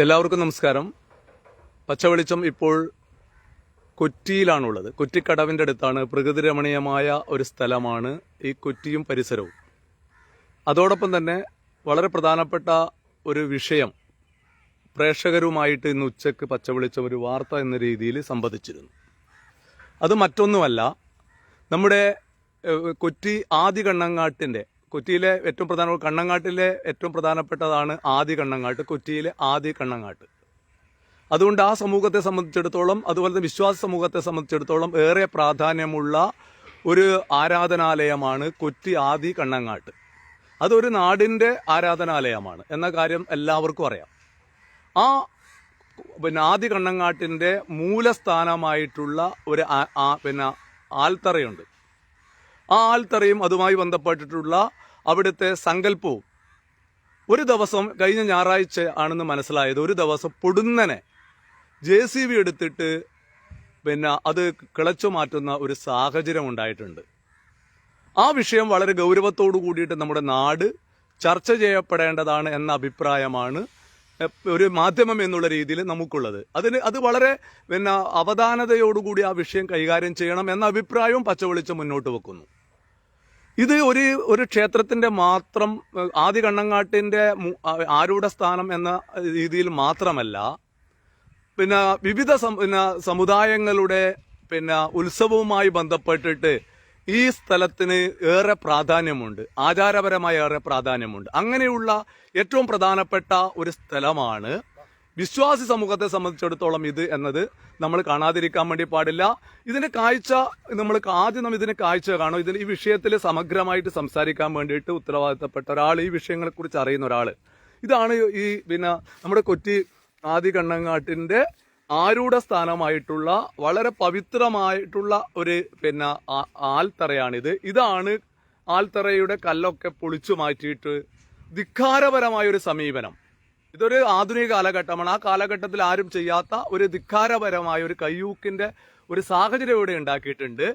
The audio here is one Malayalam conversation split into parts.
എല്ലാവർക്കും നമസ്കാരം. പച്ചവെളിച്ചം ഇപ്പോൾ കൊച്ചിയിലാണുള്ളത്. കൊച്ചിക്കടവിൻ്റെ അടുത്താണ്. പ്രകൃതി രമണീയമായ ഒരു സ്ഥലമാണ് ഈ കൊച്ചിയും പരിസരവും. അതോടൊപ്പം തന്നെ വളരെ പ്രധാനപ്പെട്ട ഒരു വിഷയം പ്രേക്ഷകരുമായിട്ട് ഇന്ന് ഉച്ചയ്ക്ക് പച്ചവെളിച്ചം ഒരു വാർത്ത എന്ന രീതിയിൽ സംവദിച്ചിരുന്നു. അത് മറ്റൊന്നുമല്ല, നമ്മുടെ കൊച്ചി ആദി കണ്ണങ്ങാട്ടിൻ്റെ, കൊച്ചിയിലെ ഏറ്റവും പ്രധാന കണ്ണങ്ങാട്ടിലെ ഏറ്റവും പ്രധാനപ്പെട്ടതാണ് ആദി കണ്ണങ്ങാട്ട്, കൊച്ചിയിലെ ആദി കണ്ണങ്ങാട്ട്. അതുകൊണ്ട് ആ സമൂഹത്തെ സംബന്ധിച്ചിടത്തോളം, അതുപോലെ തന്നെ വിശ്വാസ സമൂഹത്തെ സംബന്ധിച്ചിടത്തോളം ഏറെ പ്രാധാന്യമുള്ള ഒരു ആരാധനാലയമാണ് കൊച്ചി ആദി കണ്ണങ്ങാട്ട്. അതൊരു നാടിൻ്റെ ആരാധനാലയമാണ് എന്ന കാര്യം എല്ലാവർക്കും അറിയാം. ആ ആദി കണ്ണങ്ങാട്ടിൻ്റെ മൂലസ്ഥാനമായിട്ടുള്ള ഒരു ആൽത്തറയുണ്ട്. ആ ആൽത്തറയും അതുമായി ബന്ധപ്പെട്ടിട്ടുള്ള അവിടുത്തെ സങ്കല്പവും ഒരു ദിവസം കഴിഞ്ഞ ഞായറാഴ്ച ആണെന്ന് മനസ്സിലായത്. ഒരു ദിവസം പൊടുന്നനെ JCB എടുത്തിട്ട് അത് കിളച്ചു മാറ്റുന്ന ഒരു സാഹചര്യം ഉണ്ടായിട്ടുണ്ട്. ആ വിഷയം വളരെ ഗൗരവത്തോടു കൂടിയിട്ട് നമ്മുടെ നാട് ചർച്ച ചെയ്യപ്പെടേണ്ടതാണ് എന്ന അഭിപ്രായമാണ് ഒരു മാധ്യമം എന്നുള്ള രീതിയിൽ നമുക്കുള്ളത്. അത് വളരെ അവധാനതയോടുകൂടി ആ വിഷയം കൈകാര്യം ചെയ്യണം എന്ന അഭിപ്രായവും പച്ചവെളിച്ചം മുന്നോട്ട് വെക്കുന്നു. ഇത് ഒരു ക്ഷേത്രത്തിന്റെ മാത്രം, ആദി കണ്ണങ്ങാട്ടിന്റെ ആരൂഢ സ്ഥാനം എന്ന രീതിയിൽ മാത്രമല്ല, വിവിധ സമുദായങ്ങളുടെ ഉത്സവവുമായി ബന്ധപ്പെട്ടിട്ട് ഈ സ്ഥലത്തിന് ഏറെ പ്രാധാന്യമുണ്ട്, ആചാരപരമായ ഏറെ പ്രാധാന്യമുണ്ട്. അങ്ങനെയുള്ള ഏറ്റവും പ്രധാനപ്പെട്ട ഒരു സ്ഥലമാണ് വിശ്വാസി സമൂഹത്തെ സംബന്ധിച്ചിടത്തോളം ഇത് എന്നത് നമ്മൾ കാണാതിരിക്കാൻ വേണ്ടി പാടില്ല. ഇതിന്റെ കാഴ്ച ആദ്യം ഇതിന്റെ കാഴ്ച കാണും. ഈ വിഷയത്തിൽ സമഗ്രമായിട്ട് സംസാരിക്കാൻ വേണ്ടിയിട്ട് ഉത്തരവാദിത്തപ്പെട്ട ഒരാൾ, ഈ വിഷയങ്ങളെക്കുറിച്ച് അറിയുന്ന ഒരാൾ, ഇതാണ് ഈ നമ്മുടെ കൊച്ചി ആദി കണ്ണങ്ങാട്ടിന്റെ ആരൂഢ സ്ഥാനമായിട്ടുള്ള വളരെ പവിത്രമായിട്ടുള്ള ഒരു ആൽത്തറയാണിത്. ഇതാണ് ആൽത്തറയുടെ കല്ലൊക്കെ പൊളിച്ചു മാറ്റിയിട്ട് ധിക്കാരപരമായ ഒരു സമീപനം. ഇതൊരു ആധുനിക കാലഘട്ടമാണ്. ആ കാലഘട്ടത്തിൽ ആരും ചെയ്യാത്ത ഒരു ധിക്കാരപരമായ ഒരു കയ്യൂക്കിന്റെ ഒരു സാഹചര്യം ഇവിടെ ഉണ്ടാക്കിയിട്ടുണ്ട്.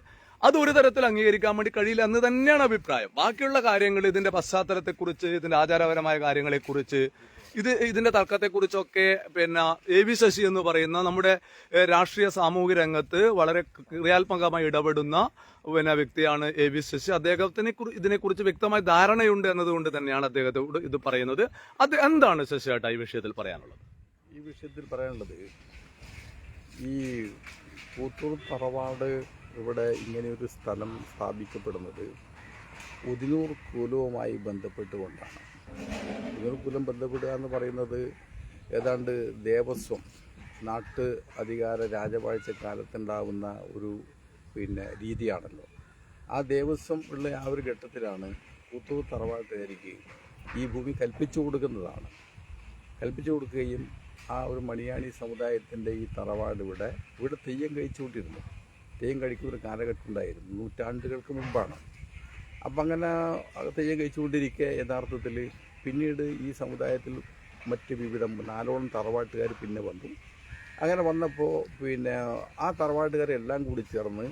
അത് ഒരു തരത്തിൽ അംഗീകരിക്കാൻ വേണ്ടി കഴിയില്ല എന്ന് തന്നെയാണ് അഭിപ്രായം. ബാക്കിയുള്ള കാര്യങ്ങൾ, ഇതിന്റെ പശ്ചാത്തലത്തെക്കുറിച്ച്, ഇതിന്റെ ആചാരപരമായ കാര്യങ്ങളെക്കുറിച്ച്, ഇതിന്റെ തർക്കത്തെക്കുറിച്ചൊക്കെ AV ശശി എന്ന് പറയുന്ന നമ്മുടെ രാഷ്ട്രീയ സാമൂഹിക രംഗത്ത് വളരെ ക്രിയാത്മകമായി ഇടപെടുന്ന വ്യക്തിയാണ് AV ശശി. അദ്ദേഹത്തിന് ഇതിനെക്കുറിച്ച് വ്യക്തമായ ധാരണയുണ്ട് എന്നതുകൊണ്ട് തന്നെയാണ് അദ്ദേഹത്തോട് ഇത് പറയുന്നത്. അത് എന്താണ് ശശിയേട്ടാ ഈ വിഷയത്തിൽ പറയാനുള്ളത്? ഈ വിഷയത്തിൽ പറയാനുള്ളത്, ഈ കൂത്തൂർ തറവാട് ഇവിടെ ഇങ്ങനെയൊരു സ്ഥലം സ്ഥാപിക്കപ്പെടുന്നത് ഉദിനൂർ കുലവുമായി ബന്ധപ്പെട്ടുകൊണ്ടാണ്. ഉദിനൂർ കുലം ബന്ധപ്പെടുക എന്ന് പറയുന്നത് ഏതാണ്ട് ദേവസ്വം, നാട്ട് അധികാര രാജവാഴ്ചക്കാലത്തുണ്ടാവുന്ന ഒരു രീതിയാണല്ലോ. ആ ദേവസ്വം ഉള്ള ആ ഒരു ഘട്ടത്തിലാണ് കൂത്തൂർ തറവാട്ടുകാർക്ക് ഈ ഭൂമി കൽപ്പിച്ചു കൊടുക്കുന്നതാണ്. കൽപ്പിച്ചു കൊടുക്കുകയും ആ ഒരു മണിയാണി സമുദായത്തിൻ്റെ ഈ തറവാട് ഇവിടെ തെയ്യം കഴിച്ചുകൊണ്ടിരുന്നു. തെയ്യം കഴിക്കുന്ന ഒരു കാലഘട്ടം ഉണ്ടായിരുന്നു, നൂറ്റാണ്ടുകൾക്ക് മുമ്പാണ്. അപ്പം അങ്ങനെ തെയ്യം കഴിച്ചുകൊണ്ടിരിക്കെ യഥാർത്ഥത്തിൽ പിന്നീട് ഈ സമുദായത്തിൽ മറ്റ് വിവിധ 4ഓളം തറവാട്ടുകാർ പിന്നെ വന്നു. അങ്ങനെ വന്നപ്പോൾ ആ തറവാട്ടുകാരെല്ലാം കൂടി ചേർന്ന്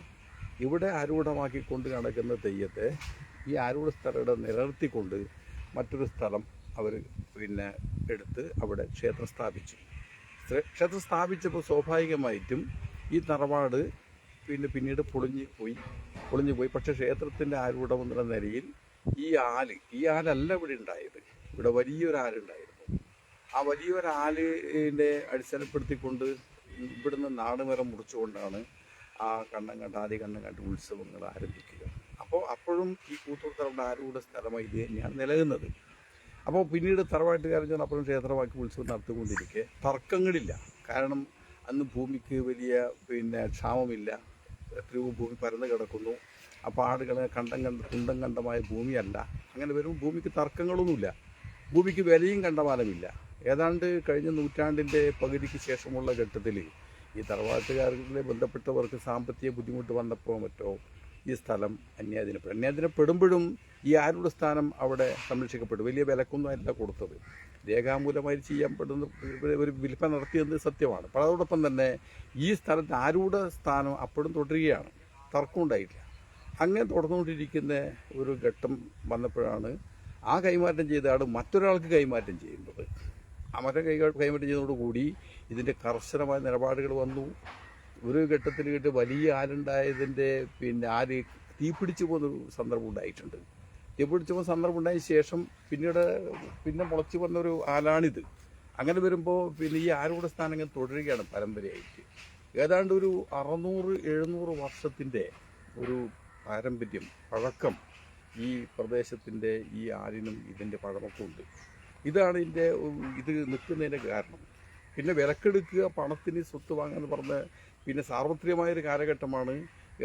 ഇവിടെ ആരൂഢമാക്കിക്കൊണ്ട് നടക്കുന്ന തെയ്യത്തെ ഈ ആരൂഢ സ്ഥലം നിലനിർത്തിക്കൊണ്ട് മറ്റൊരു സ്ഥലം അവർ എടുത്ത് അവിടെ ക്ഷേത്രം സ്ഥാപിച്ചു. ക്ഷേത്രം സ്ഥാപിച്ചപ്പോൾ സ്വാഭാവികമായിട്ടും ഈ തറവാട് പിന്നീട് പൊളിഞ്ഞു പോയി. പക്ഷേ ക്ഷേത്രത്തിൻ്റെ ആരൂഢം എന്നുള്ള നിലയിൽ ഈ ആലല്ല ഇവിടെ ഉണ്ടായത്. ഇവിടെ വലിയൊരു ആലുണ്ടായിരുന്നു. ആ വലിയൊരാലിനെ അടിസ്ഥാനപ്പെടുത്തിക്കൊണ്ട് ഇവിടുന്ന് നാടുമരം മുറിച്ചുകൊണ്ടാണ് ആ ആദി കണ്ണങ്ങാട്ട് ഉത്സവങ്ങൾ ആരംഭിക്കുക. അപ്പോഴും ഈ കൂത്തൂർ തറവാട് ആരൂഢ സ്ഥലമായി ഇത് തന്നെയാണ് നിലനിന്നത്. അപ്പോൾ പിന്നീട് തറവാട്ടുകാരൻ അപ്പോഴും ക്ഷേത്രമാക്കി ഉത്സവം നടത്തിക്കൊണ്ടിരിക്കെ തർക്കങ്ങളില്ല. കാരണം അന്ന് ഭൂമിക്ക് വലിയ ക്ഷാമമില്ല, എത്രയോ ഭൂമി പരന്നു കിടക്കുന്നു. അപ്പോൾ ആടുകൾ കുണ്ടം കണ്ടമായ ഭൂമിയല്ല. അങ്ങനെ വരുമ്പോൾ ഭൂമിക്ക് തർക്കങ്ങളൊന്നുമില്ല, ഭൂമിക്ക് വിലയും കണ്ടമാനമില്ല. ഏതാണ്ട് കഴിഞ്ഞ നൂറ്റാണ്ടിൻ്റെ പകുതിക്ക് ശേഷമുള്ള ഘട്ടത്തിൽ ഈ തറവാട്ടുകാരെ ബന്ധപ്പെട്ടവർക്ക് സാമ്പത്തിക ബുദ്ധിമുട്ട് വന്നപ്പോൾ മറ്റോ ഈ സ്ഥലം അന്യാധീനപ്പെടുമ്പോഴും ഈ ആരുടെ സ്ഥാനം അവിടെ സംരക്ഷിക്കപ്പെട്ടു. വലിയ വിലക്കൊന്നും അല്ല കൊടുത്തത്, രേഖാമൂലമായി ചെയ്യപ്പെടുന്ന ഒരു വിൽപ്പന നടത്തിയത് സത്യമാണ്. അപ്പോൾ അതോടൊപ്പം തന്നെ ഈ സ്ഥലത്ത് ആരുടെ സ്ഥാനം അപ്പോഴും തുടരുകയാണ്, തർക്കമുണ്ടായില്ല. അങ്ങനെ തുടർന്നുകൊണ്ടിരിക്കുന്ന ഒരു ഘട്ടം വന്നപ്പോഴാണ് ആ കൈമാറ്റം ചെയ്ത ആൾ മറ്റൊരാൾക്ക് കൈമാറ്റം ചെയ്യുന്നത്. മറ്റേ കൈമാറ്റം ചെയ്തതോടുകൂടി ഇതിൻ്റെ കർശനമായ നിലപാടുകൾ വന്നു. ഒരു ഘട്ടത്തിൽ വലിയ ആലുണ്ടായതിൻ്റെ ആല് തീപിടിച്ചു പോകുന്നൊരു സന്ദർഭം ഉണ്ടായിട്ടുണ്ട്. തീപിടിച്ചു പോകുന്ന സന്ദർഭം ഉണ്ടായതിനു ശേഷം പിന്നെ മുളച്ചു വന്നൊരു ആലാണിത്. അങ്ങനെ വരുമ്പോൾ ഈ ആരുടെ സ്ഥാനങ്ങൾ തുടരുകയാണ് പരമ്പരയായിട്ട്. ഏതാണ്ട് ഒരു 600-700 വർഷത്തിൻ്റെ ഒരു പാരമ്പര്യം പഴക്കം ഈ പ്രദേശത്തിൻ്റെ ഈ ആലിനും ഇതിൻ്റെ പഴമൊക്കെയുണ്ട്. ഇതാണ് ഇത് നിൽക്കുന്നതിൻ്റെ കാരണം. പിന്നെ വിലക്കെടുക്കുക, പണത്തിന് സ്വത്ത് വാങ്ങാന്ന് പറഞ്ഞ് സാർവത്രികമായൊരു കാലഘട്ടമാണ്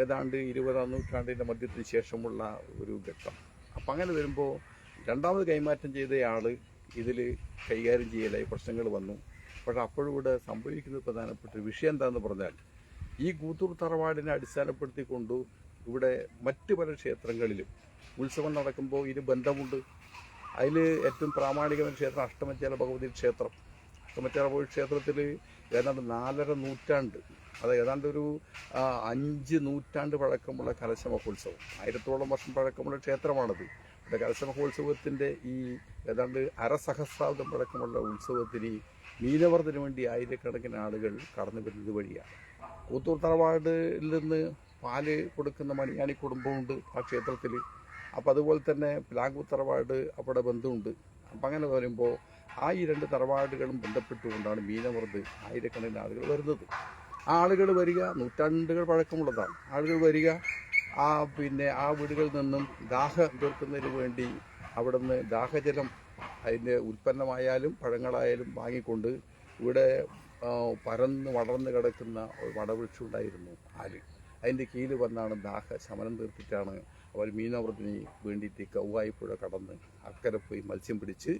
ഏതാണ്ട് 20-ാം നൂറ്റാണ്ടിൻ്റെ മധ്യത്തിന് ശേഷമുള്ള ഒരു ഘട്ടം. അപ്പം അങ്ങനെ വരുമ്പോൾ രണ്ടാമത് കൈമാറ്റം ചെയ്തയാൾ ഇതിൽ കൈകാര്യം ചെയ്യലായി പ്രശ്നങ്ങൾ വന്നു. പക്ഷെ അപ്പോഴും ഇവിടെ സംഭവിക്കുന്നത് പ്രധാനപ്പെട്ട വിഷയം എന്താണെന്ന് പറഞ്ഞാൽ, ഈ കൂത്തൂർ തറവാടിനെ അടിസ്ഥാനപ്പെടുത്തിക്കൊണ്ട് ഇവിടെ മറ്റ് പല ക്ഷേത്രങ്ങളിലും ഉത്സവം നടക്കുമ്പോൾ ഇതിന് ബന്ധമുണ്ട്. അതിൽ ഏറ്റവും പ്രാമാണികമായ ക്ഷേത്രം അഷ്ടമച്ചാല ഭഗവതി ക്ഷേത്രം. അഷ്ടമച്ചാല ഭഗവതി ക്ഷേത്രത്തിൽ ഏതാണ്ട് 4.5 നൂറ്റാണ്ട്, അത് ഏതാണ്ട് ഒരു 5 നൂറ്റാണ്ട് പഴക്കമുള്ള കലശമഹോത്സവം, 1000ഓളം വർഷം പഴക്കമുള്ള ക്ഷേത്രമാണത്. ഇവിടെ കലശമഹോത്സവത്തിൻ്റെ ഏതാണ്ട് അരസഹസ്രാബ്ദം പഴക്കമുള്ള ഉത്സവത്തിന് മീനവർദ്ധന് വേണ്ടി ആയിരക്കണക്കിന് ആളുകൾ കടന്നു വരുന്നത് വഴിയാണ്. കൂത്തൂർ തറവാടിൽ നിന്ന് പാല് കൊടുക്കുന്ന മണിയാണി കുടുംബമുണ്ട് ആ ക്ഷേത്രത്തിൽ. അപ്പോൾ അതുപോലെ തന്നെ പ്ലാങ്കൂർ തറവാട് അവിടെ ബന്ധമുണ്ട്. അപ്പം അങ്ങനെ വരുമ്പോൾ ആ ഈ 2 തറവാടുകളും ബന്ധപ്പെട്ടുകൊണ്ടാണ് മീനവർദ്ധ് ആയിരക്കണക്കിന് ആളുകൾ വരുന്നത്. ആ ആളുകൾ വരിക നൂറ്റാണ്ടുകൾ പഴക്കമുള്ളതാണ്. ആളുകൾ വരിക ആ വീടുകളിൽ നിന്നും ദാഹം തീർക്കുന്നതിന് വേണ്ടി അവിടെ നിന്ന് ദാഹജലം അതിൻ്റെ ഉൽപ്പന്നമായാലും പഴങ്ങളായാലും വാങ്ങിക്കൊണ്ട് ഇവിടെ പരന്ന് വളർന്ന് കിടക്കുന്ന ഒരു വടവൃക്ഷം ഉണ്ടായിരുന്നു ആല്. അതിൻ്റെ കീഴിൽ വന്നാണ് ദാഹ ശമനം തീർത്തിട്ടാണ് അവർ മീനവർദ്ധിന് വേണ്ടിയിട്ട് കൗവായിപ്പുഴ കടന്ന് അക്കരെ പോയി മത്സ്യം പിടിച്ച്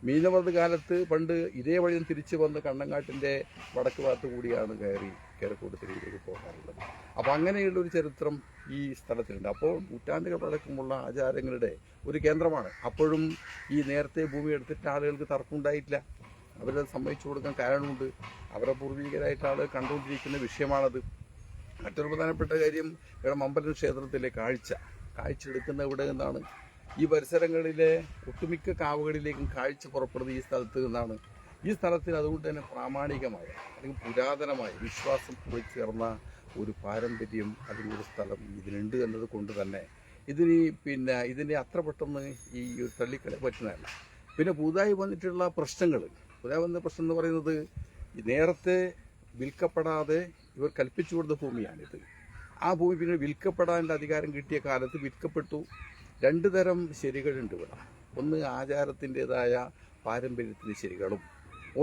മീനവർദ്ധ കാലത്ത് പണ്ട് ഇതേ വഴി തിരിച്ചു വന്ന് കണ്ണങ്കാട്ടിൻ്റെ വടക്ക് ഭാഗത്ത് കൂടിയാണ് കയറി കിഴക്കോട്ട് തിരിയിലേക്ക് പോകാറുള്ളത്. അപ്പോൾ അങ്ങനെയുള്ളൊരു ചരിത്രം ഈ സ്ഥലത്തിലുണ്ട്. അപ്പോൾ നൂറ്റാണ്ടുകൾ പഴക്കമുള്ള ആചാരങ്ങളുടെ ഒരു കേന്ദ്രമാണ്. അപ്പോഴും ഈ നേരത്തെ ഭൂമി എടുത്തിട്ട് ആളുകൾക്ക് തർക്കമുണ്ടായിട്ടില്ല. അവരത് സമ്മതിച്ചു കൊടുക്കാൻ കാരണമുണ്ട്. അവരുടെ പൂർവികരായിട്ട് ആളുകൾ കണ്ടുകൊണ്ടിരിക്കുന്ന വിഷയമാണത്. മറ്റൊരു പ്രധാനപ്പെട്ട കാര്യം ഇവിടെ മമ്പലം ക്ഷേത്രത്തിലെ കാഴ്ച എടുക്കുന്ന ഇവിടെ നിന്നാണ്. ഈ പരിസരങ്ങളിലെ ഒട്ടുമിക്ക കാവുകളിലേക്കും കാഴ്ച പുറപ്പെടുന്നത് ഈ സ്ഥലത്ത് നിന്നാണ്. ഈ സ്ഥലത്തിന് അതുകൊണ്ട് തന്നെ പ്രാമാണികമായ അല്ലെങ്കിൽ പുരാതനമായ വിശ്വാസം ചേർന്ന ഒരു പാരമ്പര്യം അല്ലെങ്കിൽ ഒരു സ്ഥലം ഇതിനുണ്ട് എന്നത് കൊണ്ട് തന്നെ ഇതിനെ അത്ര പെട്ടെന്ന് ഈ തള്ളിക്കളയാൻ പറ്റുന്നതല്ല. പിന്നെ പുതുതായി വന്നിട്ടുള്ള പ്രശ്നങ്ങൾ, പ്രശ്നം എന്ന് പറയുന്നത് നേരത്തെ വിൽക്കപ്പെടാതെ ഇവർ കൽപ്പിച്ചു കൊടുത്ത ഭൂമിയാണിത്. ആ ഭൂമി പിന്നെ വിൽക്കപ്പെടാനുള്ള അധികാരം കിട്ടിയ കാലത്ത് വിൽക്കപ്പെട്ടു. 2 തരം ശരികളുണ്ട് ഇവിടെ. ഒന്ന് ആചാരത്തിൻ്റെതായ പാരമ്പര്യത്തിൻ്റെ ശരികളും,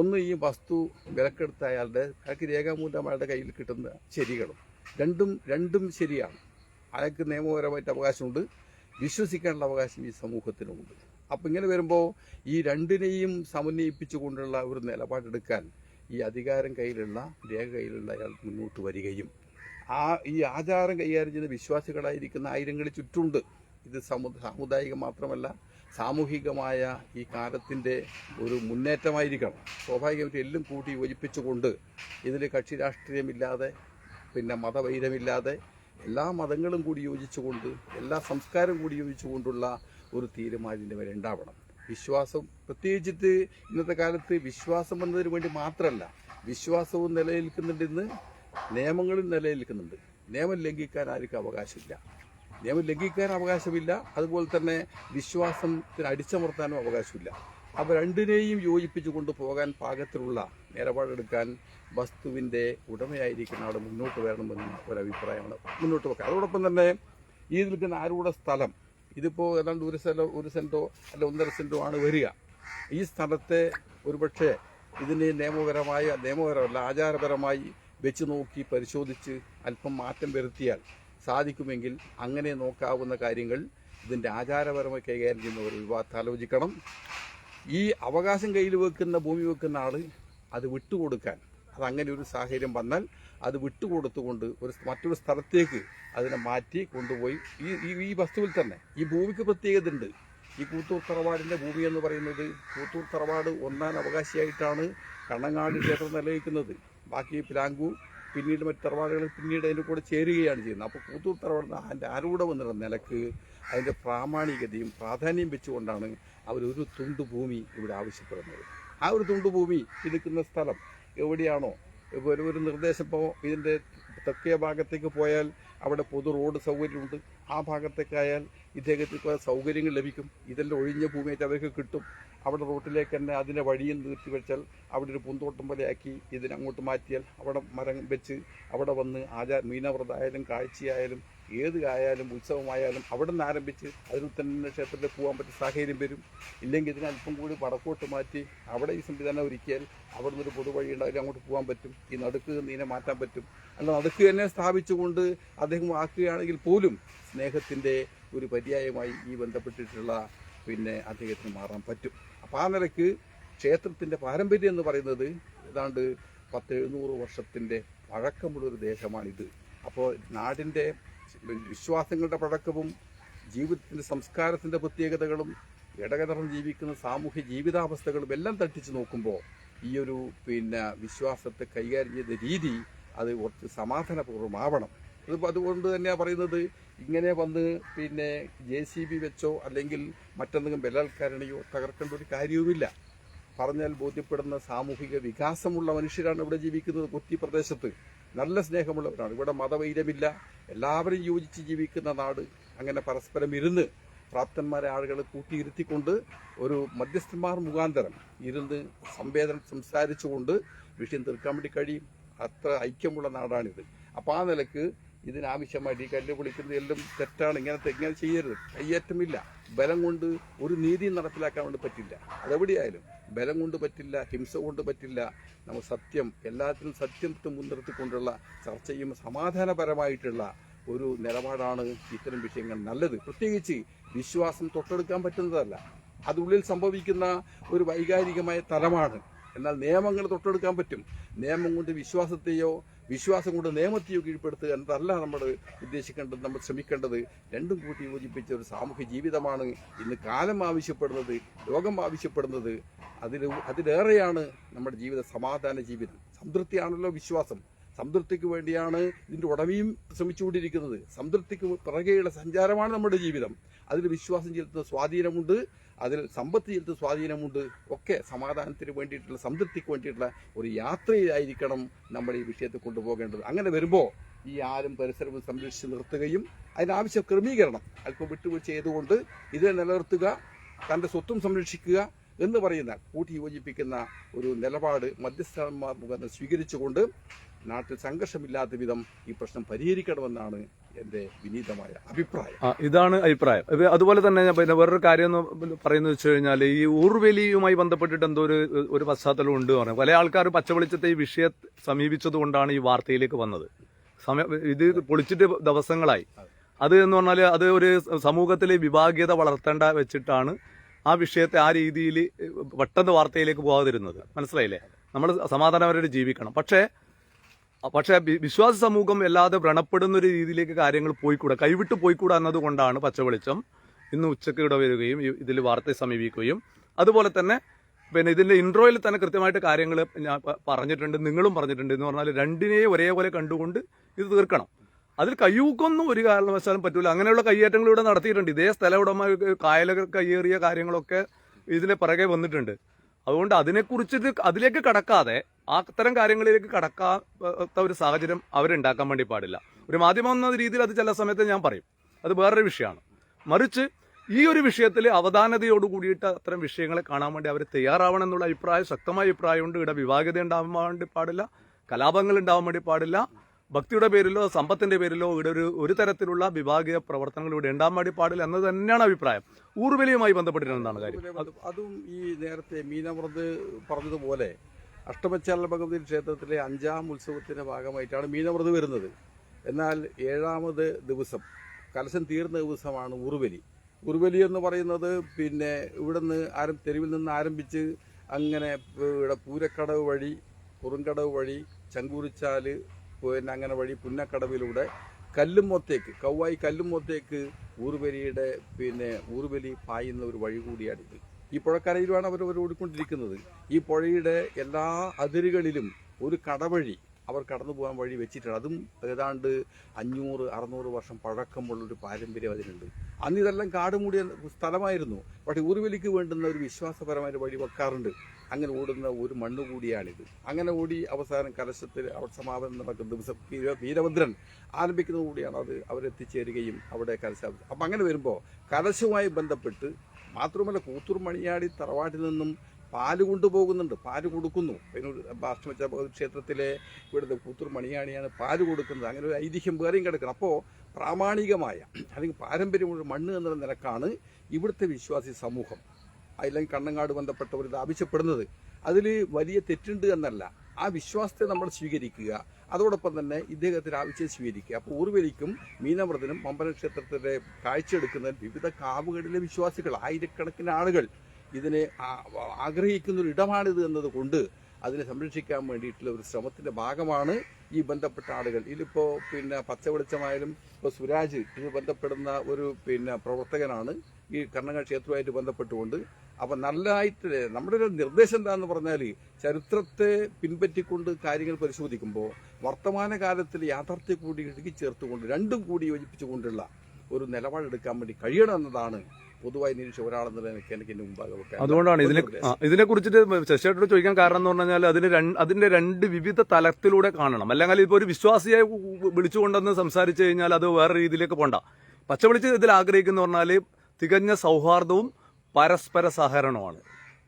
ഒന്ന് ഈ വസ്തു വിലക്കെടുത്ത അയാൾക്ക് രേഖാമൂലം അയാളുടെ കയ്യിൽ കിട്ടുന്ന ശരികളും. രണ്ടും ശരിയാണ്. അയാൾക്ക് നിയമപരമായിട്ട് അവകാശമുണ്ട്, വിശ്വസിക്കാനുള്ള അവകാശം ഈ സമൂഹത്തിനുമുണ്ട്. അപ്പം ഇങ്ങനെ വരുമ്പോൾ ഈ രണ്ടിനെയും സമന്വയിപ്പിച്ചുകൊണ്ടുള്ള ഒരു നിലപാടെടുക്കാൻ ഈ അധികാരം കയ്യിലുള്ള രേഖ കയ്യിലുള്ള അയാൾ മുന്നോട്ട് വരികയും ഈ ആചാരം കൈകാര്യം ചെയ്യുന്ന വിശ്വാസികളായിരിക്കുന്ന ആയിരങ്ങളിൽ ചുറ്റുണ്ട്. ഇത് സാമുദായിക മാത്രമല്ല സാമൂഹികമായ ഈ കാലത്തിൻ്റെ ഒരു മുന്നേറ്റമായിരിക്കണം. സ്വാഭാവികമായിട്ട് എല്ലാം കൂട്ടി യോജിപ്പിച്ചുകൊണ്ട് ഇതിൽ കക്ഷി രാഷ്ട്രീയമില്ലാതെ മതവൈരമില്ലാതെ എല്ലാ മതങ്ങളും കൂടി യോജിച്ചുകൊണ്ട് എല്ലാ സംസ്കാരം കൂടി യോജിച്ചുകൊണ്ടുള്ള ഒരു തീരുമാനം ഇതിൻ്റെ മേലെ ഉണ്ടാവണം. വിശ്വാസം പ്രത്യേകിച്ചിട്ട് ഇന്നത്തെ കാലത്ത് വിശ്വാസം എന്നതിന് വേണ്ടി മാത്രമല്ല, വിശ്വാസവും നിലനിൽക്കുന്നുണ്ട്, ഇന്ന് നിയമങ്ങളും നിലനിൽക്കുന്നുണ്ട്. നിയമം ലംഘിക്കാൻ ആർക്കും അവകാശമില്ല. അതുപോലെ തന്നെ വിശ്വാസത്തിന് അടിച്ചമർത്താനും അവകാശമില്ല. അപ്പോൾ രണ്ടിനെയും യോജിപ്പിച്ചു കൊണ്ടുപോകാൻ പാകത്തിലുള്ള നിലപാടെടുക്കാൻ വസ്തുവിൻ്റെ ഉടമയായിരിക്കുന്ന ആൾ മുന്നോട്ട് വരണമെന്ന് ഒരഭിപ്രായമാണ് മുന്നോട്ട് വെക്കുക. അതോടൊപ്പം തന്നെ ഈ നിൽക്കുന്ന ആരുടെ സ്ഥലം ഇതിപ്പോൾ ഏതാണ്ട് 1 സെൻറ്റോ അല്ല 1.5 സെൻറ്റോ ആണ് വരിക. ഈ സ്ഥലത്തെ ഒരുപക്ഷെ ഇതിന് നിയമപരമല്ല ആചാരപരമായി വെച്ച് നോക്കി പരിശോധിച്ച് അല്പം മാറ്റം വരുത്തിയാൽ സാധിക്കുമെങ്കിൽ അങ്ങനെ നോക്കാവുന്ന കാര്യങ്ങൾ ഇതിൻ്റെ ആചാരപരമായി കൈകാര്യം ചെയ്യുന്ന ഒരു വിഭാഗത്തെ ആലോചിക്കണം. ഈ അവകാശം കയ്യിൽ വെക്കുന്ന ഭൂമി വെക്കുന്ന ആൾ അത് വിട്ടുകൊടുക്കാൻ, അതങ്ങനെ ഒരു സാഹചര്യം വന്നാൽ അത് വിട്ടുകൊടുത്തുകൊണ്ട് മറ്റൊരു സ്ഥലത്തേക്ക് അതിനെ മാറ്റി കൊണ്ടുപോയി ഈ വസ്തുവിൽ തന്നെ ഈ ഭൂമിക്ക് പ്രത്യേകതയുണ്ട്. ഈ കൂത്തൂർ തറവാടിൻ്റെ ഭൂമി എന്ന് പറയുന്നത് കൂത്തൂർ തറവാട് ഒന്നാം അവകാശിയായിട്ടാണ് കണ്ണങ്ങാട് ക്ഷേത്രം നിലനിൽക്കുന്നത്. ബാക്കി പ്ലാങ്കു പിന്നീട് മറ്റ് തറവാടുകൾ പിന്നീട് അതിൻ്റെ കൂടെ ചേരുകയാണ് ചെയ്യുന്നത്. അപ്പോൾ കൂത്തൂർ തറവാട് അതിൻ്റെ ആരൂഢം എന്നുള്ള നിലക്ക് അതിൻ്റെ പ്രാമാണികതയും പ്രാധാന്യം വെച്ചുകൊണ്ടാണ് അവരൊരു തുണ്ട് ഭൂമി ഇവിടെ ആവശ്യപ്പെടുന്നത്. ആ ഒരു തുണ്ടുഭൂമി നിൽക്കുന്ന സ്ഥലം എവിടെയാണോ ഇപ്പോൾ ഒരു നിർദ്ദേശം, ഇപ്പോൾ ഇതിൻ്റെ തെക്കേ ഭാഗത്തേക്ക് പോയാൽ അവിടെ പൊതു റോഡ് സൗകര്യമുണ്ട്, ആ ഭാഗത്തേക്കായാൽ ഇദ്ദേഹത്തിന് സൗകര്യങ്ങൾ ലഭിക്കും. ഇതെല്ലാം ഒഴിഞ്ഞ ഭൂമിയായിട്ട് അവർക്ക് കിട്ടും. അവിടെ റോട്ടിലേക്ക് തന്നെ അതിൻ്റെ വഴിയും നിർത്തി വെച്ചാൽ അവിടെ ഒരു പൂന്തോട്ടം പോലെയാക്കി ഇതിനങ്ങോട്ട് മാറ്റിയാൽ അവിടെ മരം വെച്ച് അവിടെ വന്ന് മീനവ്രതായാലും കാഴ്ചയായാലും ഏത് ആയാലും ഉത്സവമായാലും അവിടെ നിന്ന് ആരംഭിച്ച് അതിൽ തന്നെ ക്ഷേത്രത്തിൽ പോകാൻ പറ്റിയ സാഹചര്യം വരും. ഇല്ലെങ്കിൽ ഇതിന് അല്പം കൂടി വടക്കോട്ട് മാറ്റി അവിടെ ഈ സംവിധാനം ഒരുക്കിയാൽ അവിടെ നിന്നൊരു പൊതുവഴി ഉണ്ടായാലും അങ്ങോട്ട് പോകാൻ പറ്റും. ഈ നടുക്ക് നീനെ മാറ്റാൻ പറ്റും. അല്ല നടുക്ക് തന്നെ സ്ഥാപിച്ചുകൊണ്ട് അദ്ദേഹം ആക്കുകയാണെങ്കിൽ പോലും സ്നേഹത്തിൻ്റെ ഒരു പര്യായമായി ഈ ബന്ധപ്പെട്ടിട്ടുള്ള അദ്ദേഹത്തിന് മാറാൻ പറ്റും. അപ്പോൾ ആ നിലയ്ക്ക് ക്ഷേത്രത്തിൻ്റെ പാരമ്പര്യം എന്ന് പറയുന്നത് ഏതാണ്ട് 10-700 വർഷത്തിൻ്റെ പഴക്കമുള്ളൊരു ദേശമാണിത്. അപ്പോൾ നാടിൻ്റെ വിശ്വാസങ്ങളുടെ പഴക്കവും ജീവിതത്തിൻ്റെ സംസ്കാരത്തിൻ്റെ പ്രത്യേകതകളും ഇടകലർന്ന് ജീവിക്കുന്ന സാമൂഹ്യ ജീവിതാവസ്ഥകളും എല്ലാം തട്ടിച്ച് നോക്കുമ്പോൾ ഈ ഒരു വിശ്വാസത്തെ കൈകാര്യം ചെയ്ത രീതി അത് കുറച്ച് സമാധാനപൂർവ്വമാവണം. അതുകൊണ്ട് തന്നെയാണ് പറയുന്നത്, ഇങ്ങനെ വന്ന് JCB വെച്ചോ അല്ലെങ്കിൽ മറ്റെന്തെങ്കിലും ബലാത്കാരണിയോ തകർക്കേണ്ട ഒരു കാര്യവുമില്ല. പറഞ്ഞാൽ ബോധ്യപ്പെടുന്ന സാമൂഹിക വികാസമുള്ള മനുഷ്യരാണ് ഇവിടെ ജീവിക്കുന്നത്. കൊച്ചി പ്രദേശത്ത് നല്ല സ്നേഹമുള്ളവരാണ്. ഇവിടെ മതവൈരമില്ല, എല്ലാവരും യോജിച്ച് ജീവിക്കുന്ന നാട്. അങ്ങനെ പരസ്പരം ഇരുന്ന് പ്രാപ്തന്മാരെ ആളുകളെ കൂട്ടിയിരുത്തിക്കൊണ്ട് ഒരു മധ്യസ്ഥന്മാർ മുഖാന്തരം ഇരുന്ന് സംസാരിച്ചുകൊണ്ട് വിഷയം തീർക്കാൻ വേണ്ടി കഴിയും. അത്ര ഐക്യമുള്ള നാടാണിത്. അപ്പോൾ ആ നിലക്ക് ഇതിനാവശ്യമായിട്ട് ഈ കല്ല് പൊളിക്കുന്നതെല്ലാം തെറ്റാണ്. ഇങ്ങനെ ചെയ്യരുത്. കയ്യേറ്റമില്ല. ബലം കൊണ്ട് ഒരു നീതിയും നടപ്പിലാക്കാൻ വേണ്ടി പറ്റില്ല. അതെവിടെയായാലും ബലം കൊണ്ട് പറ്റില്ല, ഹിംസ കൊണ്ട് പറ്റില്ല. നമ്മൾ സത്യം, എല്ലാത്തിനും സത്യത്തെ മുൻനിർത്തിക്കൊണ്ടുള്ള ചർച്ചയും സമാധാനപരമായിട്ടുള്ള ഒരു നിലപാടാണ് ഇത്തരം വിഷയങ്ങൾ നല്ലത്. പ്രത്യേകിച്ച് വിശ്വാസം തൊട്ടെടുക്കാൻ പറ്റുന്നതല്ല, അതുള്ളിൽ സംഭവിക്കുന്ന ഒരു വൈകാരികമായ തലമാണ്. എന്നാൽ നിയമങ്ങൾ തൊട്ടെടുക്കാൻ പറ്റും. നിയമം കൊണ്ട് വിശ്വാസത്തെയോ വിശ്വാസം കൊണ്ട് നിയമത്തെയോ കീഴ്പ്പെടുത്തുക എന്നതല്ല നമ്മൾ ഉദ്ദേശിക്കേണ്ടത്. നമ്മൾ ശ്രമിക്കേണ്ടത് രണ്ടും കൂട്ടി യോജിപ്പിച്ച ഒരു സാമൂഹ്യ ജീവിതമാണ് ഇന്ന് കാലം ആവശ്യപ്പെടുന്നത്, ലോകം ആവശ്യപ്പെടുന്നത്. അതിലേറെയാണ് നമ്മുടെ ജീവിതം സമാധാന ജീവിതം. സംതൃപ്തിയാണല്ലോ വിശ്വാസം. സംതൃപ്തിക്ക് വേണ്ടിയാണ് ഇതിൻ്റെ ഉടമയും ശ്രമിച്ചുകൊണ്ടിരിക്കുന്നത്. സംതൃപ്തിക്ക് പിറകെയുള്ള സഞ്ചാരമാണ് നമ്മുടെ ജീവിതം. അതിൽ വിശ്വാസം ചെലുത്തുന്ന സ്വാധീനമുണ്ട്, അതിൽ സമ്പത്ത് ചെലുത്തുന്ന സ്വാധീനമുണ്ട്. ഒക്കെ സമാധാനത്തിന് വേണ്ടിയിട്ടുള്ള, സംതൃപ്തിക്ക് വേണ്ടിയിട്ടുള്ള ഒരു യാത്രയിലായിരിക്കണം നമ്മൾ ഈ വിഷയത്തെ കൊണ്ടുപോകേണ്ടത്. അങ്ങനെ വരുമ്പോൾ ഈ ആരും പരിസരവും സംരക്ഷിച്ച് നിർത്തുകയും അതിനാവശ്യ ക്രമീകരണം അല്പം വിട്ടുവീഴ്ച ചെയ്തുകൊണ്ട് ഇതിനെ നിലനിർത്തുക, തൻ്റെ സ്വത്തും സംരക്ഷിക്കുക എന്ന് പറയുന്ന കൂട്ടി യോജിപ്പിക്കുന്ന ഒരു നിലപാട് മധ്യസ്ഥന്മാർ മുഖേന സ്വീകരിച്ചുകൊണ്ട് നാട്ടിൽ സംഘർഷമില്ലാത്ത വിധം ഈ പ്രശ്നം പരിഹരിക്കണമെന്നാണ് എന്റെ വിനീതമായ അഭിപ്രായം. ഇതാണ് അഭിപ്രായം. അതുപോലെ തന്നെ വേറൊരു കാര്യം എന്ന് പറയുന്നത് വെച്ച് കഴിഞ്ഞാൽ ഈ ഊർവേലിയുമായി ബന്ധപ്പെട്ടിട്ട് എന്തോ ഒരു പശ്ചാത്തലം ഉണ്ട് പറഞ്ഞു. പല ആൾക്കാർ പച്ചവെളിച്ചത്തെ ഈ വിഷയം സമീപിച്ചത് കൊണ്ടാണ് ഈ വാർത്തയിലേക്ക് വന്നത്. ഇത് പൊളിച്ചിട്ട് ദിവസങ്ങളായി. അത് എന്ന് പറഞ്ഞാൽ അത് ഒരു സമൂഹത്തിലെ വിഭാഗീയത വളർത്തേണ്ട വെച്ചിട്ടാണ് ആ വിഷയത്തെ ആ രീതിയിൽ പെട്ടെന്ന് വാർത്തയിലേക്ക് പോകാതിരുന്നത്. മനസ്സിലായില്ലേ? നമ്മൾ സമാധാനപരമായിട്ട് ജീവിക്കണം. പക്ഷേ വിശ്വാസ സമൂഹം അല്ലാതെ വ്രണപ്പെടുന്ന ഒരു രീതിയിലേക്ക് കാര്യങ്ങൾ പോയിക്കൂടാ, കൈവിട്ട് പോയിക്കൂടാ എന്നതുകൊണ്ടാണ് പച്ചവെളിച്ചം ഇന്ന് ഉച്ചയ്ക്ക് ഇവിടെ വരികയും ഇതിൽ വാർത്തയെ സമീപിക്കുകയും അതുപോലെ തന്നെ ഇതിന്റെ ഇൻട്രോയിൽ തന്നെ കൃത്യമായിട്ട് കാര്യങ്ങൾ ഞാൻ പറഞ്ഞിട്ടുണ്ട്, നിങ്ങളും പറഞ്ഞിട്ടുണ്ട്. എന്ന് പറഞ്ഞാൽ രണ്ടിനെയും ഒരേപോലെ കണ്ടുകൊണ്ട് ഇത് തീർക്കണം. അതിൽ കയ്യൂക്കൊന്നും ഒരു കാരണവശാലും പറ്റൂല. അങ്ങനെയുള്ള കയ്യേറ്റങ്ങൾ ഇവിടെ നടത്തിയിട്ടുണ്ട്. ഇതേ സ്ഥല ഉടമ കായലൊക്കെ കയ്യേറിയ കാര്യങ്ങളൊക്കെ ഇതിന് പിറകെ വന്നിട്ടുണ്ട്. അതുകൊണ്ട് അതിനെക്കുറിച്ചിട്ട് അതിലേക്ക് കടക്കാതെ അത്തരം കാര്യങ്ങളിലേക്ക് കടക്കാത്ത ഒരു സാഹചര്യം അവരുണ്ടാക്കാൻ വേണ്ടി പാടില്ല. ഒരു മാധ്യമം എന്ന രീതിയിൽ അത് ചില സമയത്ത് ഞാൻ പറയും, അത് വേറൊരു വിഷയമാണ്. മറിച്ച് ഈ ഒരു വിഷയത്തിൽ അവധാനതയോട് കൂടിയിട്ട് അത്തരം വിഷയങ്ങളെ കാണാൻ വേണ്ടി അവർ തയ്യാറാവണം എന്നുള്ള അഭിപ്രായം, ശക്തമായ അഭിപ്രായമുണ്ട്. ഇവിടെ വിവാഹിത ഉണ്ടാവാൻ വേണ്ടി പാടില്ല, കലാപങ്ങൾ ഉണ്ടാവാൻ വേണ്ടി പാടില്ല, ഭക്തിയുടെ പേരിലോ സമ്പത്തിന്റെ പേരിലോ ഇവിടെ ഒരു തരത്തിലുള്ള വിഭാഗീയ പ്രവർത്തനങ്ങൾ ഇവിടെ ഉണ്ടാകാൻ വേണ്ടി പാടില്ല എന്നത് തന്നെയാണ് അഭിപ്രായം. ഊർവേലിയുമായി ബന്ധപ്പെട്ടിട്ടുണ്ടെന്നാണ് കാര്യം. അതും ഈ നേരത്തെ മീനവ്രത് പറഞ്ഞതുപോലെ അഷ്ടമച്ചാല ഭഗവതി ക്ഷേത്രത്തിലെ 5ാം ഉത്സവത്തിന്റെ ഭാഗമായിട്ടാണ് മീനവ്രത് വരുന്നത്. എന്നാൽ 7ാമത് ദിവസം കലശം തീർന്ന ദിവസമാണ് ഊർവലി. ഊർവലി എന്ന് പറയുന്നത് ഇവിടുന്ന് തെരുവിൽ നിന്ന് ആരംഭിച്ച് അങ്ങനെ ഇവിടെ പൂരക്കടവ് വഴി, കുറുങ്കടവ് വഴി, ചങ്കൂരിച്ചാല് അങ്ങനെ വഴി പുന്നക്കടവിലൂടെ കല്ലുമൊത്തേക്ക്, കൗവായി കല്ലുമൊത്തേക്ക് ഊർവലിയുടെ ഊർവലി പായുന്ന ഒരു വഴി കൂടിയാണിത്. ഈ പുഴക്കരയിലുമാണ് അവർ ഓടിക്കൊണ്ടിരിക്കുന്നത്. ഈ പുഴയുടെ എല്ലാ അതിരുകളിലും ഒരു കടവഴി, അവർ കടന്നു പോകാൻ വഴി വെച്ചിട്ടുണ്ട്. അതും ഏതാണ്ട് 500-600 വർഷം പഴക്കമുള്ളൊരു പാരമ്പര്യം അതിനുണ്ട്. അന്ന് ഇതെല്ലാം കാട് മൂടിയ സ്ഥലമായിരുന്നു. പക്ഷേ ഊർവലിക്ക് വേണ്ടുന്ന ഒരു വിശ്വാസപരമായ വഴി വെക്കാറുണ്ട്. അങ്ങനെ ഓടുന്ന ഒരു മണ്ണ് കൂടിയാണിത്. അങ്ങനെ ഓടി അവസാനം കലശത്തിൽ അവർ സമാപനം നടക്കുന്ന ദിവസം വീരഭദ്രൻ ആരംഭിക്കുന്നത് കൂടിയാണ് അത് അവരെത്തിച്ചേരുകയും അവിടെ കലശം. അപ്പം അങ്ങനെ വരുമ്പോൾ കലശവുമായി ബന്ധപ്പെട്ട് മാത്രമല്ല കൂത്തൂർ മണിയാടി തറവാട്ടിൽ നിന്നും പാല് കൊണ്ടുപോകുന്നുണ്ട്, പാല് കൊടുക്കുന്നു. അഷ്ടമച്ച ക്ഷേത്രത്തിലെ ഇവിടുത്തെ കൂത്തൂർ മണിയാണിയാണ് പാല് കൊടുക്കുന്നത്. അങ്ങനെ ഒരു ഐതിഹ്യം വേറെയും കിടക്കണം. അപ്പോൾ പ്രാമാണികമായ അല്ലെങ്കിൽ പാരമ്പര്യമുള്ള മണ്ണ് എന്നുള്ള നിലക്കാണ് ഇവിടുത്തെ വിശ്വാസി സമൂഹം അല്ലെങ്കിൽ കണ്ണങ്ങാട് ബന്ധപ്പെട്ടവർ ഇത് ആവശ്യപ്പെടുന്നത്. അതിൽ വലിയ തെറ്റുണ്ട് എന്നല്ല, ആ വിശ്വാസത്തെ നമ്മൾ സ്വീകരിക്കുക, അതോടൊപ്പം തന്നെ ഇദ്ദേഹത്തിന് ആവശ്യം സ്വീകരിക്കുക. അപ്പോൾ ഊർവലിക്കും മീനമൃതനും മമ്പലം ക്ഷേത്രത്തിലെ കാഴ്ചയെടുക്കുന്നതിൽ വിവിധ കാവുകളിലെ വിശ്വാസികൾ ആയിരക്കണക്കിന് ആളുകൾ ഇതിനെ ആഗ്രഹിക്കുന്ന ഒരു ഇടമാണിത് എന്നതുകൊണ്ട് അതിനെ സംരക്ഷിക്കാൻ വേണ്ടിയിട്ടുള്ള ഒരു ശ്രമത്തിൻ്റെ ഭാഗമാണ് ഈ ബന്ധപ്പെട്ട ആളുകൾ. ഇതിലിപ്പോൾ പച്ച വെളിച്ചമായാലും ഇപ്പോൾ സുരാജ് ഇത് ബന്ധപ്പെടുന്ന ഒരു പ്രവർത്തകനാണ് ഈ കർണങ്ങാട് ക്ഷേത്രവുമായിട്ട് ബന്ധപ്പെട്ടുകൊണ്ട്. അപ്പം നല്ലതായിട്ട് നമ്മുടെ ഒരു നിർദ്ദേശം എന്താണെന്ന് പറഞ്ഞാൽ ചരിത്രത്തെ പിൻപറ്റിക്കൊണ്ട് കാര്യങ്ങൾ പരിശോധിക്കുമ്പോൾ വർത്തമാനകാലത്തിൽ യാഥാർത്ഥ്യം കൂടി ഇടുക്കി ചേർത്തുകൊണ്ട് രണ്ടും കൂടി യോജിപ്പിച്ചുകൊണ്ടുള്ള ഒരു നിലപാടെടുക്കാൻ വേണ്ടി കഴിയണം എന്നതാണ് പൊതുവായി നിരീക്ഷിച്ച ഒരാളെന്നുള്ള എനിക്ക് മുമ്പാകെ വെക്കാൻ. അതുകൊണ്ടാണ് ഇതിനെ കുറിച്ചിട്ട് ശശിയോട് ചോദിക്കാൻ കാരണം എന്ന് പറഞ്ഞാൽ അതിന്റെ രണ്ട് വിവിധ തലത്തിലൂടെ കാണണം. അല്ലെങ്കിൽ ഇപ്പോൾ ഒരു വിശ്വാസിയെ വിളിച്ചുകൊണ്ടെന്ന് സംസാരിച്ചു കഴിഞ്ഞാൽ അത് വേറെ രീതിയിലേക്ക് പോണ്ട. പച്ച വിളിച്ച് ഇതിൽ ആഗ്രഹിക്കുന്ന പറഞ്ഞാൽ തികഞ്ഞ സൗഹാർദ്ദവും പരസ്പര സഹകരണമാണ്.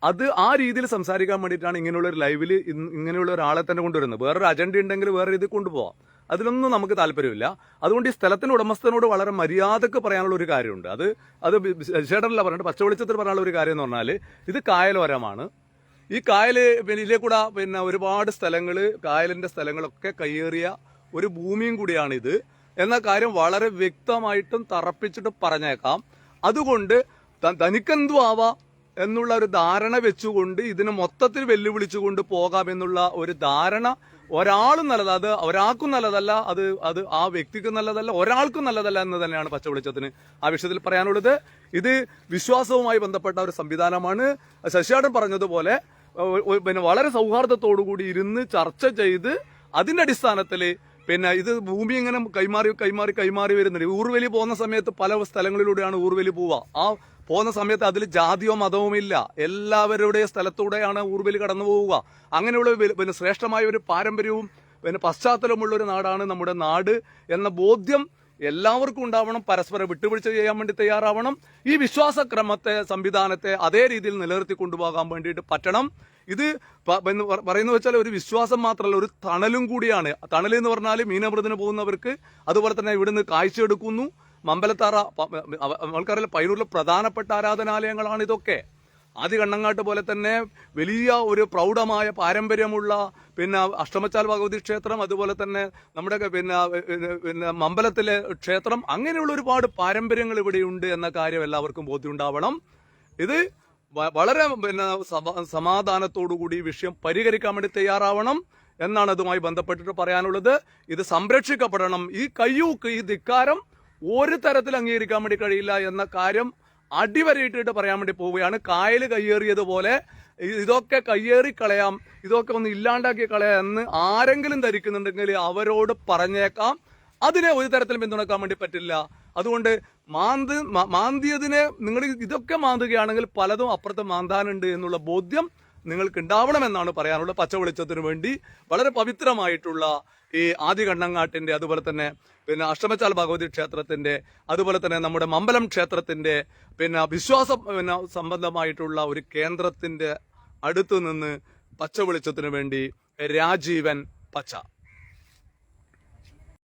അത് ആ രീതിയിൽ സംസാരിക്കാൻ വേണ്ടിയിട്ടാണ് ഇങ്ങനെയുള്ള ഒരു ലൈവിൽ ഇങ്ങനെയുള്ള ഒരാളെ തന്നെ കൊണ്ടുവരുന്നത്. വേറൊരു അജണ്ട ഉണ്ടെങ്കിൽ വേറെ രീതിയിൽ കൊണ്ടുപോകാം. അതിലൊന്നും നമുക്ക് താല്പര്യമില്ല. അതുകൊണ്ട് ഈ സ്ഥലത്തിന്റെ ഉടമസ്ഥനോട് വളരെ മര്യാദക്ക് പറയാനുള്ള ഒരു കാര്യമുണ്ട്. അത് ചേട്ടനല്ല പറഞ്ഞിട്ട് പച്ച വെളിച്ചത്തിൽ പറയാനുള്ള ഒരു കാര്യം എന്ന് പറഞ്ഞാൽ ഇത് കായലോരമാണ്. ഈ ഇതിലെ കൂടെ ഒരുപാട് സ്ഥലങ്ങള് കായലിന്റെ സ്ഥലങ്ങളൊക്കെ കയ്യേറിയ ഒരു ഭൂമിയും കൂടിയാണ് ഇത് എന്ന കാര്യം വളരെ വ്യക്തമായിട്ടും തറപ്പിച്ചിട്ട് പറഞ്ഞേക്കാം. അതുകൊണ്ട് തനിക്കെന്തു ആവാം എന്നുള്ള ഒരു ധാരണ വെച്ചുകൊണ്ട് ഇതിനെ മൊത്തത്തിൽ വെല്ലുവിളിച്ചുകൊണ്ട് പോകാമെന്നുള്ള ഒരു ധാരണ ഒരാളും നല്ലത്, അത് ഒരാൾക്കും നല്ലതല്ല, അത് ആ വ്യക്തിക്കും നല്ലതല്ല, ഒരാൾക്കും നല്ലതല്ല എന്ന് തന്നെയാണ് പച്ച വെളിച്ചത്തിന് ആ വിഷയത്തിൽ പറയാനുള്ളത്. ഇത് വിശ്വാസവുമായി ബന്ധപ്പെട്ട ഒരു സംവിധാനമാണ്. ശശിയാടൻ പറഞ്ഞതുപോലെ വളരെ സൗഹാർദ്ദത്തോടു കൂടി ഇരുന്ന് ചർച്ച ചെയ്ത് അതിന്റെ അടിസ്ഥാനത്തിൽ ഇത് ഭൂമി ഇങ്ങനെ കൈമാറി വരുന്നുണ്ട്. ഊർവലി പോകുന്ന സമയത്ത് പല സ്ഥലങ്ങളിലൂടെയാണ് ഊർവലി പോവുക. ആ പോകുന്ന സമയത്ത് അതിൽ ജാതിയോ മതവും ഇല്ല, എല്ലാവരുടെയും സ്ഥലത്തൂടെയാണ് ഊർവലി കടന്നു പോവുക. അങ്ങനെയുള്ള ശ്രേഷ്ഠമായ ഒരു പാരമ്പര്യവും പശ്ചാത്തലമുള്ള ഒരു നാടാണ് നമ്മുടെ നാട് എന്ന ബോധ്യം എല്ലാവർക്കും ഉണ്ടാവണം. പരസ്പരം വിട്ടുവീഴ്ച ചെയ്യാൻ വേണ്ടി തയ്യാറാവണം. ഈ വിശ്വാസക്രമത്തെ സംവിധാനത്തെ അതേ രീതിയിൽ നിലനിർത്തി കൊണ്ടുപോകാൻ വേണ്ടിയിട്ട് പറ്റണം. ഇത് പറയുന്നത് വെച്ചാൽ ഒരു വിശ്വാസം മാത്രമല്ല, ഒരു തണലും കൂടിയാണ്. തണൽ എന്ന് പറഞ്ഞാൽ മീനമൃതിന് പോകുന്നവർക്ക്, അതുപോലെ തന്നെ ഇവിടുന്ന് കാഴ്ചയെടുക്കുന്നു. മമ്പലത്തറ ആൾക്കാരിലെ പയ്യന്നൂരിലെ പ്രധാനപ്പെട്ട ആരാധനാലയങ്ങളാണ് ഇതൊക്കെ. ആദ്യ കണ്ണങ്ങാട്ട് പോലെ തന്നെ വലിയ ഒരു പ്രൗഢമായ പാരമ്പര്യമുള്ള അഷ്ടമച്ചാൽ ഭഗവതി ക്ഷേത്രം, അതുപോലെ തന്നെ നമ്മുടെ മമ്പലത്തിലെ ക്ഷേത്രം, അങ്ങനെയുള്ള ഒരുപാട് പാരമ്പര്യങ്ങൾ ഇവിടെയുണ്ട് എന്ന കാര്യം എല്ലാവർക്കും ബോധ്യമുണ്ടാവണം. ഇത് വളരെ സമാധാനത്തോടുകൂടി വിഷയം പരിഹരിക്കാൻ വേണ്ടി തയ്യാറാവണം എന്നാണ് അതുമായി ബന്ധപ്പെട്ടിട്ട് പറയാനുള്ളത്. ഇത് സംരക്ഷിക്കപ്പെടണം. ഈ കയ്യൂക്ക്, ഈ ധിക്കാരം ഒരു തരത്തിൽ അംഗീകരിക്കാൻ വേണ്ടി കഴിയില്ല എന്ന കാര്യം അടിവരയിട്ടിട്ട് പറയാൻ വേണ്ടി പോവുകയാണ്. കായൽ കയ്യേറിയതുപോലെ ഇതൊക്കെ കയ്യേറിക്കളയാം, ഇതൊക്കെ ഒന്ന് ഇല്ലാണ്ടാക്കി കളയാം എന്ന് ആരെങ്കിലും ധരിക്കുന്നുണ്ടെങ്കിൽ അവരോട് പറഞ്ഞേക്കാം. അതിനെ ഒരു തരത്തിലും പിന്തുണക്കാൻ വേണ്ടി പറ്റില്ല. അതുകൊണ്ട് മാന്തിയതിനെ നിങ്ങൾ ഇതൊക്കെ മാന്തുകയാണെങ്കിൽ പലതും അപ്പുറത്ത് മാന്താനുണ്ട് എന്നുള്ള ബോധ്യം നിങ്ങൾക്ക് ഉണ്ടാവണമെന്നാണ് പറയാനുള്ളത്. പച്ച വെളിച്ചത്തിന് വേണ്ടി വളരെ പവിത്രമായിട്ടുള്ള ഈ ആദി കണ്ണങ്ങാട്ടിന്റെ, അതുപോലെ തന്നെ അഷ്ടമച്ചാൽ ഭഗവതി ക്ഷേത്രത്തിന്റെ, അതുപോലെ തന്നെ നമ്മുടെ മമ്പലം ക്ഷേത്രത്തിന്റെ വിശ്വാസ സംബന്ധമായിട്ടുള്ള ഒരു കേന്ദ്രത്തിന്റെ അടുത്ത് നിന്ന് പച്ച വെളിച്ചത്തിന് വേണ്ടി രാജീവൻ പച്ച.